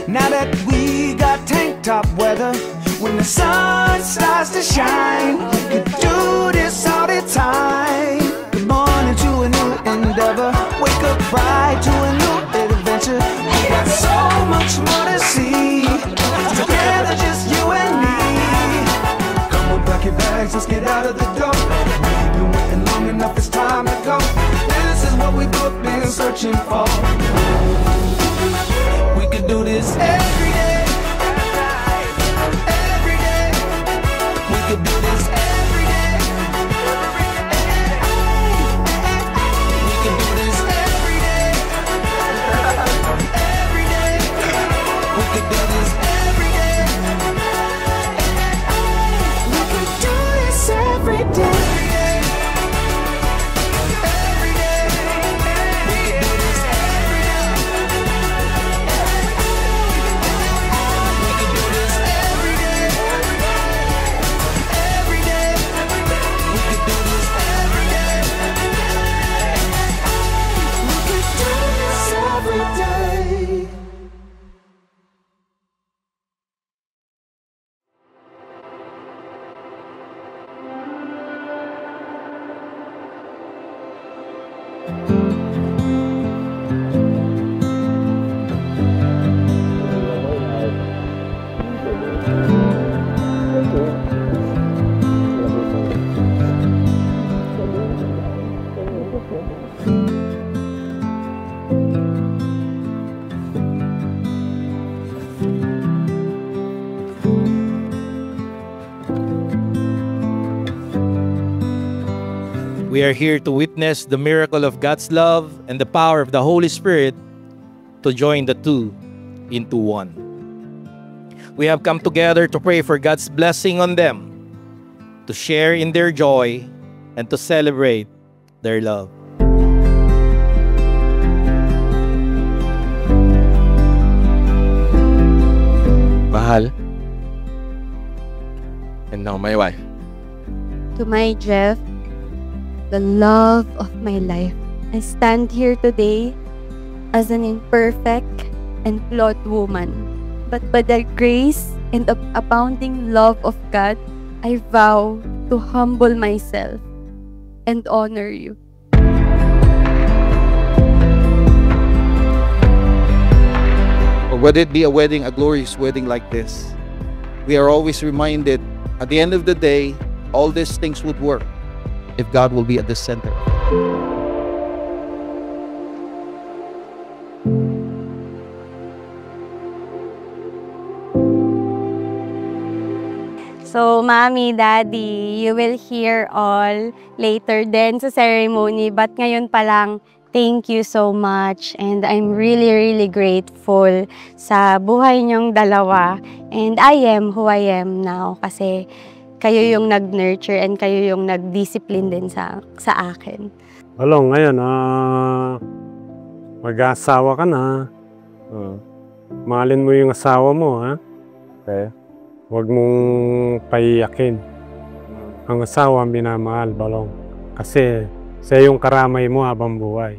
now that we got tank top weather. When the sun starts to shine, we could do this all the time. Good morning to a new endeavor. Wake up bright to a new adventure. We got so much more to see. Together, just you and me. Come on, pack your bags, let's get out of the door. We've been waiting long enough, it's time to go. This is what we've been searching for. We could do this every day. Every day. We could do this every day. We could do this every day. Every day. We could do this every day. We could do this every day. We are here to witness the miracle of God's love and the power of the Holy Spirit to join the two into one. We have come together to pray for God's blessing on them, to share in their joy, and to celebrate their love. Mahal. And now my wife. To my Jeff, the love of my life, I stand here today as an imperfect and flawed woman. But by the grace and the abounding love of God, I vow to humble myself and honor you. Or would it be a wedding, a glorious wedding like this? We are always reminded, at the end of the day, all these things would work if God will be at the center. So, Mommy, Daddy, you will hear all later din sa ceremony. But ngayon pa lang, thank you so much. And I'm really, really grateful sa buhay niyong dalawa. And I am who I am now kasi kayo yung nag-nurture and kayo yung nag-discipline din sa akin. Hello, ngayon, mag-asawa ka na. Mahalin mo yung asawa mo, ha? Okay. Huwag mong paiyakin. Ang asawa minamahal, Balong. Kasi sa yung karamay mo habang buhay.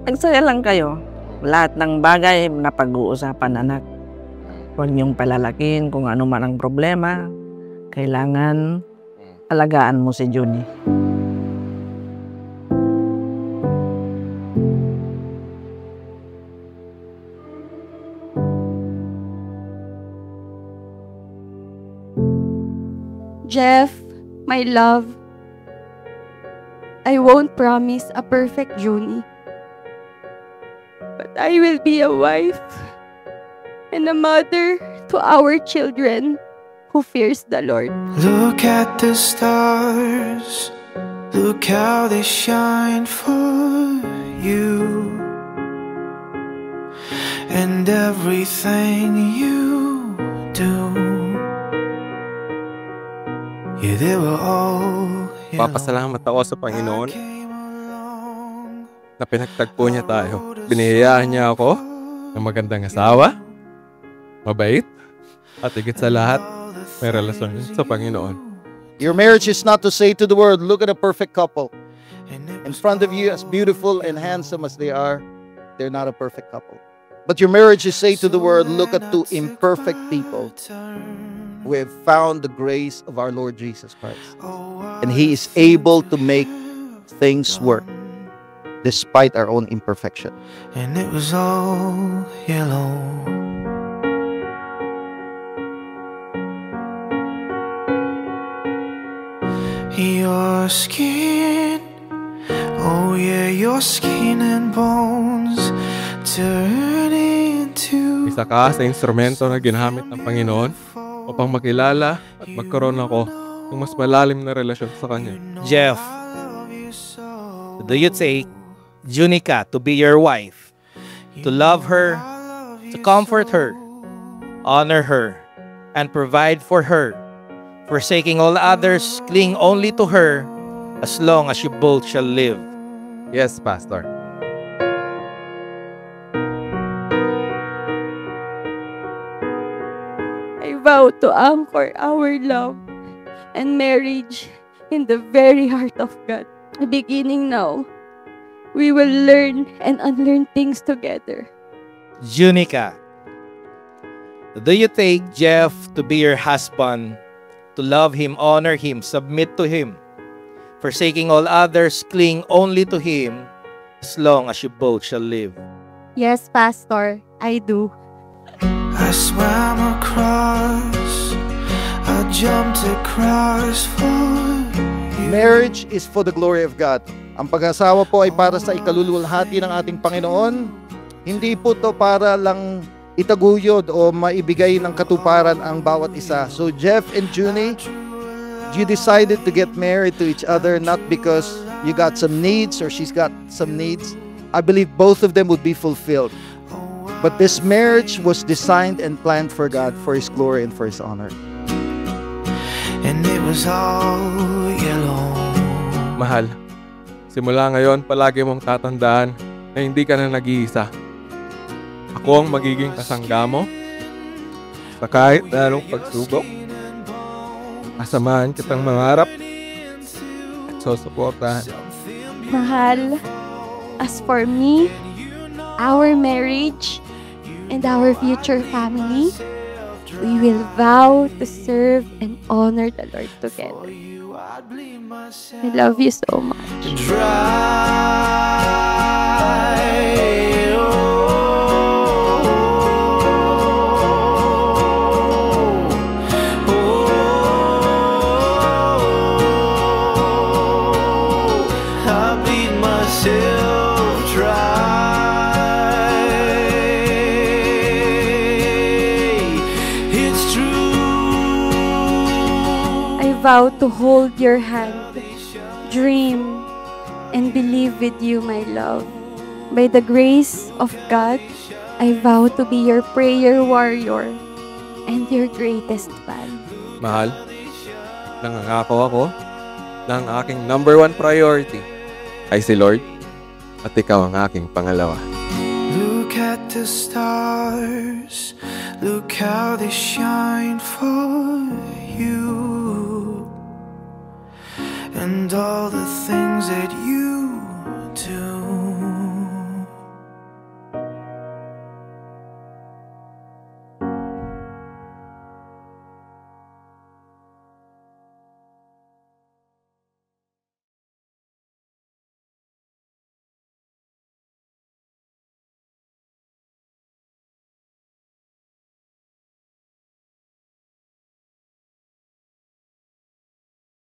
Nagsaya lang kayo. Lahat ng bagay na pag-uusapan, anak. Huwag niyong palalakin kung ano man ang problema. Kailangan alagaan mo si Junie. Jeff, my love, I won't promise a perfect Junie. But I will be a wife and a mother to our children who fears the Lord. Look at the stars, look how they shine for you, and everything you do. Yeah, they were all, Papasalamat ako sa Panginoon na pinagtagpo niya tayo. Binihiyaan niya ako ng magandang asawa, mabait, at higit sa lahat, may relasyon sa Panginoon. Your marriage is not to say to the world, look at a perfect couple. In front of you, as beautiful and handsome as they are, they're not a perfect couple. But your marriages say to the world, look at two imperfect people who have found the grace of our Lord Jesus Christ. And He is able to make things work despite our own imperfection. And it was all yellow. Your skin, oh yeah, your skin and bones turn into. Isa ka sa instrumento na ginamit ng Panginoon upang makilala at magkaroon ako ng mas malalim na relasyon sa Kanya. Jeff, do you take Junica to be your wife, to love her, to comfort her, honor her, and provide for her, forsaking all others, cling only to her, as long as you both shall live? Yes, Pastor. I vow to anchor our love and marriage in the very heart of God. Beginning now, we will learn and unlearn things together. Junica, do you take Jeff to be your husband, to love him, honor him, submit to him, forsaking all others, cling only to him, as long as you both shall live? Yes, Pastor, I do. I swam across, I jumped across for you. Marriage is for the glory of God. Ang pag-asawa po ay para sa ikaluluwalhati ng ating Panginoon. Hindi po to para lang itaguyod o maibigay ng katuparan ang bawat isa. So Jeff and Junie, you decided to get married to each other not because you got some needs or she's got some needs. I believe both of them would be fulfilled. But this marriage was designed and planned for God, for His glory and for His honor. And it was all yellow. Mahal, simula ngayon palagi mong tatandaan na hindi ka na nag-iisa. Ako ang magiging kasangga mo sa kahit na anong pagsubok. Kasamahan kitang mangarap at susuportahan. Mahal, as for me, our marriage, and our future family, we will vow to serve and honor the Lord together. I love you so much. Vow to hold your hand, dream, and believe with you, my love. By the grace of God, I vow to be your prayer warrior and your greatest fan. Mahal, nangangako ako na ang aking #1 priority ay si Lord at ikaw ang aking pangalawa. Look at the stars, look how they shine for you. And all the things that